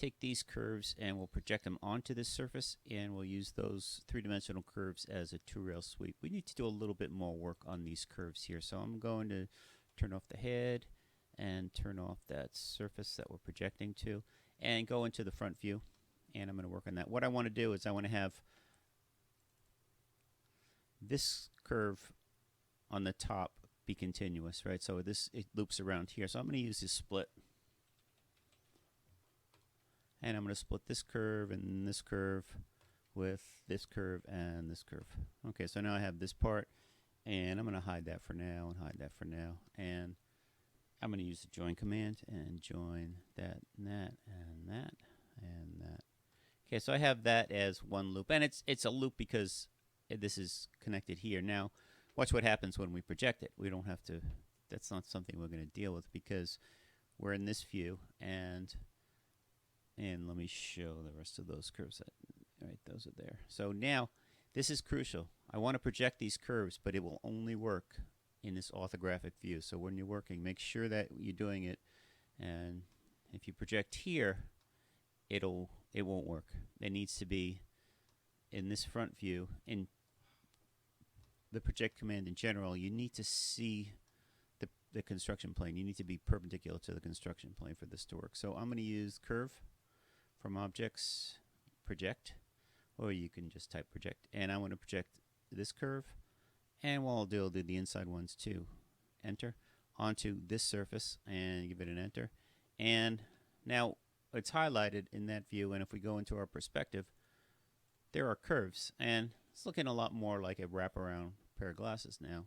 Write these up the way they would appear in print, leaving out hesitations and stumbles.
take these curves and we'll project them onto this surface, and we'll use those three-dimensional curves as a two-rail sweep. We need to do a little bit more work on these curves here, so I'm going to turn off the head and turn off that surface that we're projecting to, and go into the front view, and I'm going to work on that. What I want to do is I want to have this curve on the top be continuous, right? So it loops around here. So I'm going to use this split, and I'm going to split this curve and this curve with this curve and this curve. Okay, so now I have this part, and I'm going to hide that for now and hide that for now, and I'm going to use the join command and join that and that and that and that. Okay, so I have that as one loop, and it's a loop because this is connected here. Now, watch what happens when we project it. We don't have to, that's not something we're going to deal with because we're in this view, and let me show the rest of those curves. Right, those are there. So now, this is crucial. I want to project these curves, but it will only work in this orthographic view. So when you're working, make sure that you're doing it, and if you project here, it won't work. It needs to be in this front view. In the project command in general, you need to see the construction plane. You need to be perpendicular to the construction plane for this to work. So I'm going to use curve from objects, project, or you can just type project, and I want to project this curve, and what I'll do the inside ones too. Enter onto this surface and give it an enter, and now it's highlighted in that view, and if we go into our perspective, there are curves, and it's looking a lot more like a wraparound pair of glasses now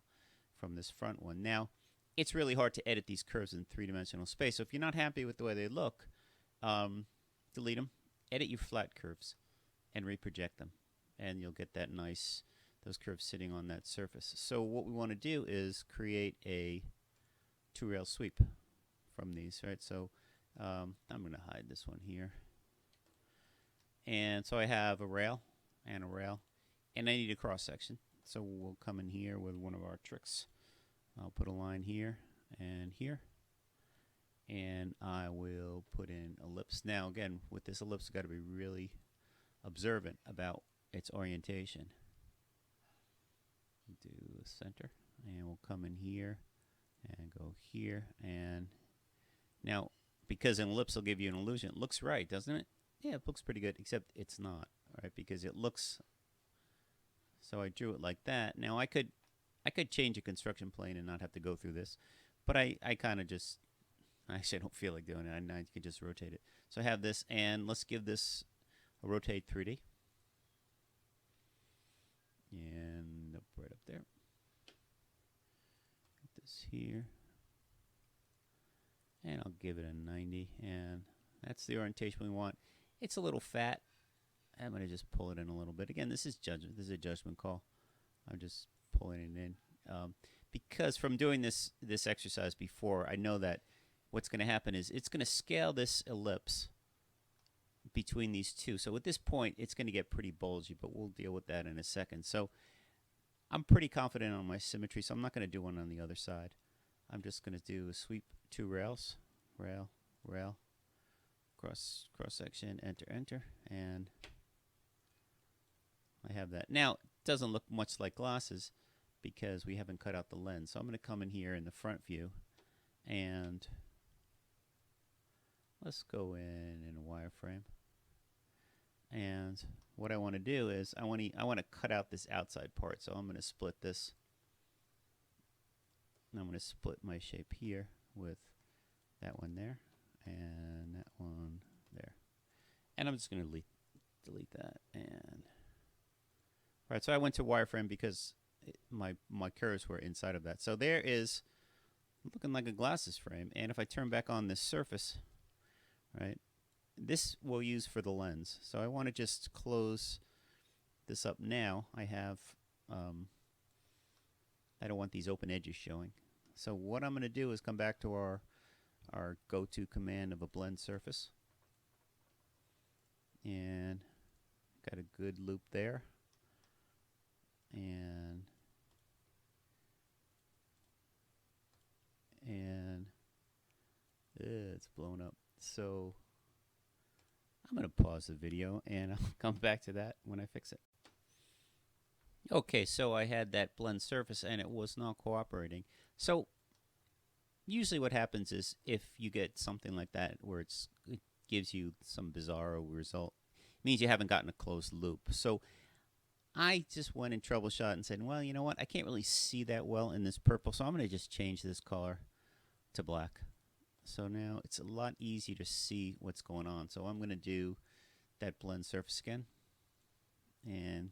from this front one. Now, it's really hard to edit these curves in three-dimensional space, so if you're not happy with the way they look, delete them, edit your flat curves, and reproject them, and you'll get that nice, those curves sitting on that surface. So what we want to do is create a two-rail sweep from these, right? So I'm going to hide this one here. And so I have a rail and a rail, and I need a cross section. So we'll come in here with one of our tricks. I'll put a line here and here, and I will put in ellipse. Now again, with this ellipse, you've got to be really observant about its orientation. Do a center, and we'll come in here and go here, and now because an ellipse will give you an illusion, it looks right, doesn't it? Yeah, it looks pretty good, except it's not, right? Because it looks, so I drew it like that. Now I could change a construction plane and not have to go through this, but I kind of just, actually I don't feel like doing it. I could just rotate it. So I have this, and let's give this a rotate 3D. And right up there. Put this here. And I'll give it a 90, and that's the orientation we want. It's a little fat. I'm going to just pull it in a little bit. Again, this is judgment. This is a judgment call. I'm just pulling it in. Because from doing this exercise before, I know that what's going to happen is it's going to scale this ellipse between these two. So at this point, it's going to get pretty bulgy, but we'll deal with that in a second. So I'm pretty confident on my symmetry, so I'm not going to do one on the other side. I'm just going to do a sweep, two rails, rail, rail, cross section, enter, enter, and I have that. Now, it doesn't look much like glasses because we haven't cut out the lens. So I'm going to come in here in the front view, and let's go in a wireframe. And what I want to do is I want to cut out this outside part. So I'm going to split this. And I'm going to split my shape here with that one there and that one there. And I'm just going to delete that. And right, so I went to wireframe because my curves were inside of that. So there is looking like a glasses frame. And if I turn back on this surface, right, this we'll use for the lens. So I want to just close this up now. I have, I don't want these open edges showing. So what I'm going to do is come back to our go-to command of a blend surface. And got a good loop there. And it's blown up. So I'm going to pause the video and I'll come back to that when I fix it. Okay, so I had that blend surface and it was not cooperating. So usually what happens is if you get something like that where it gives you some bizarro result, it means you haven't gotten a closed loop. So I just went and troubleshot and said, well, you know what? I can't really see that well in this purple, so I'm going to just change this color to black. So now it's a lot easier to see what's going on. So I'm going to do that blend surface again and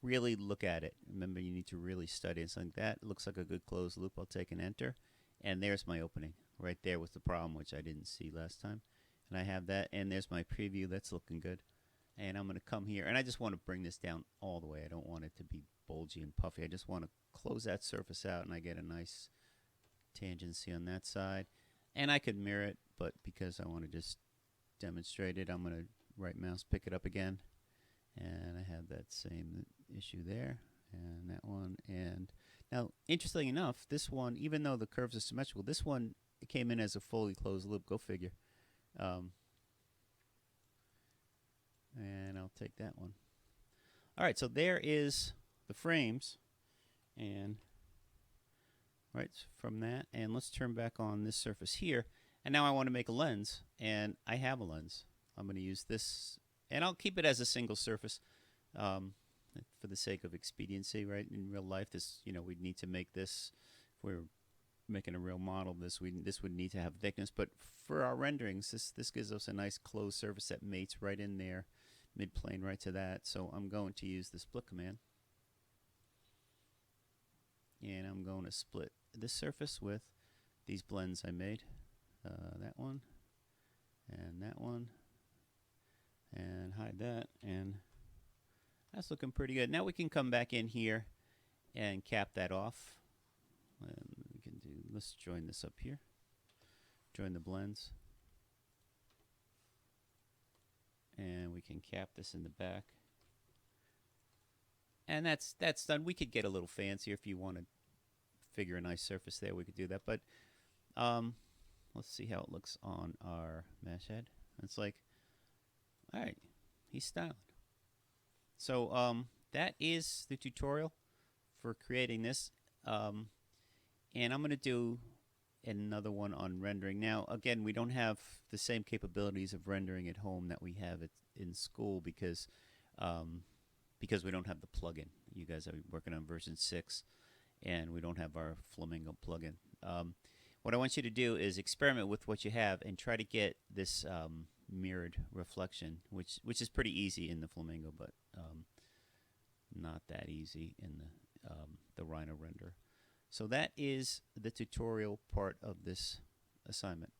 really look at it. Remember, you need to really study it. So like that looks like a good closed loop. I'll take an enter, and there's my opening. Right there was the problem, which I didn't see last time. And I have that, and there's my preview. That's looking good. And I'm going to come here, and I just want to bring this down all the way. I don't want it to be bulgy and puffy. I just want to close that surface out, and I get a nice tangency on that side. And I could mirror it, but because I want to just demonstrate it, I'm going to right mouse, pick it up again. And I have that same issue there, and that one. And now, interestingly enough, this one, even though the curves are symmetrical, this one came in as a fully closed loop. Go figure. And I'll take that one. All right, so there is the frames, and right from that, and let's turn back on this surface here. And now I want to make a lens, and I have a lens. I'm going to use this, and I'll keep it as a single surface for the sake of expediency. Right, in real life, this we'd need to make this if we were making a real model of this. This would need to have thickness, but for our renderings, this gives us a nice closed surface that mates right in there. Mid-plane right to that. So I'm going to use the split command, and I'm going to split this surface with these blends I made, that one and that one, and hide that, and that's looking pretty good. Now we can come back in here and cap that off, and we can do, let's join this up here, join the blends. And we can cap this in the back. And that's done. We could get a little fancier if you want to figure a nice surface there. We could do that. But let's see how it looks on our mesh head. It's like, all right, he's styled. So that is the tutorial for creating this. And I'm going to do another one on rendering. Now, again, we don't have the same capabilities of rendering at home that we have in school because we don't have the plugin. You guys are working on version 6, and we don't have our Flamingo plugin. What I want you to do is experiment with what you have and try to get this mirrored reflection, which is pretty easy in the Flamingo, but not that easy in the Rhino render. So that is the tutorial part of this assignment.